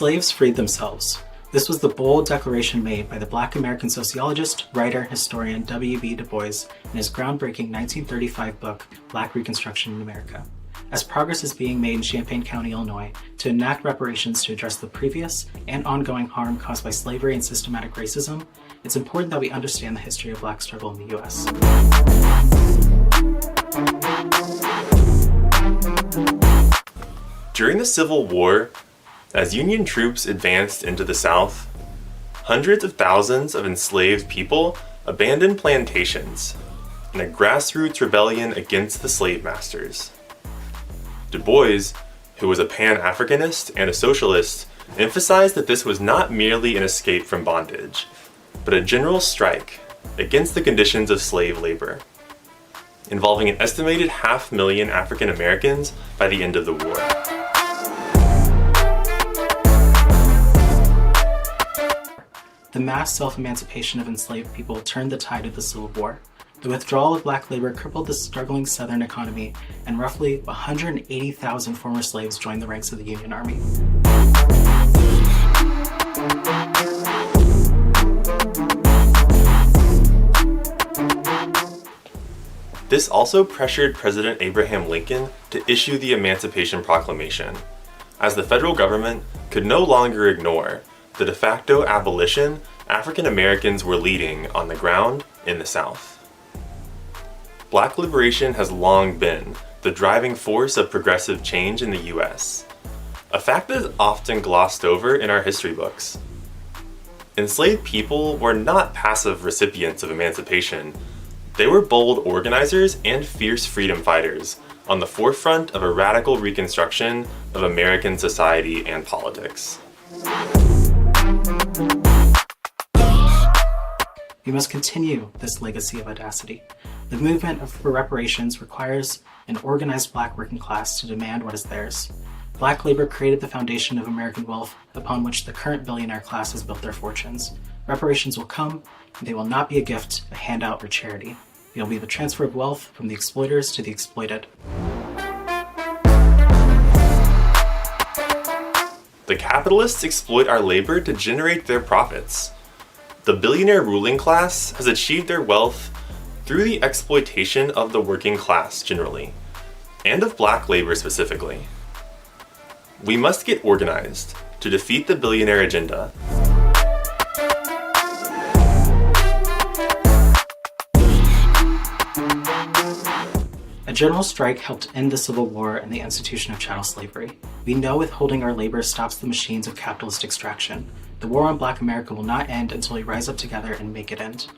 slaves freed themselves. This was the bold declaration made by the Black American sociologist, writer, and historian W.B. Du Bois in his groundbreaking 1935 book, Black Reconstruction in America. As progress is being made in Champaign County, Illinois, to enact reparations to address the previous and ongoing harm caused by slavery and systematic racism, it's important that we understand the history of Black struggle in the U.S. During the Civil War, as Union troops advanced into the South, hundreds of thousands of enslaved people abandoned plantations in a grassroots rebellion against the slave masters. Du Bois, who was a Pan-Africanist and a socialist, emphasized that this was not merely an escape from bondage, but a general strike against the conditions of slave labor, involving an estimated 500,000 African Americans by the end of the war. The mass self-emancipation of enslaved people turned the tide of the Civil War. The withdrawal of black labor crippled the struggling Southern economy, and roughly 180,000 former slaves joined the ranks of the Union Army. This also pressured President Abraham Lincoln to issue the Emancipation Proclamation, as the federal government could no longer ignore the de facto abolition African Americans were leading on the ground in the South. Black liberation has long been the driving force of progressive change in the U.S., a fact that is often glossed over in our history books. Enslaved people were not passive recipients of emancipation. They were bold organizers and fierce freedom fighters on the forefront of a radical reconstruction of American society and politics. We must continue this legacy of audacity. The movement for reparations requires an organized Black working class to demand what is theirs. Black labor created the foundation of American wealth upon which the current billionaire class has built their fortunes. Reparations will come, and they will not be a gift, a handout, or charity. They will be the transfer of wealth from the exploiters to the exploited. The capitalists exploit our labor to generate their profits. The billionaire ruling class has achieved their wealth through the exploitation of the working class generally, and of Black labor specifically. We must get organized to defeat the billionaire agenda. A general strike helped end the Civil War and the institution of chattel slavery. We know withholding our labor stops the machines of capitalist extraction. The war on Black America will not end until we rise up together and make it end.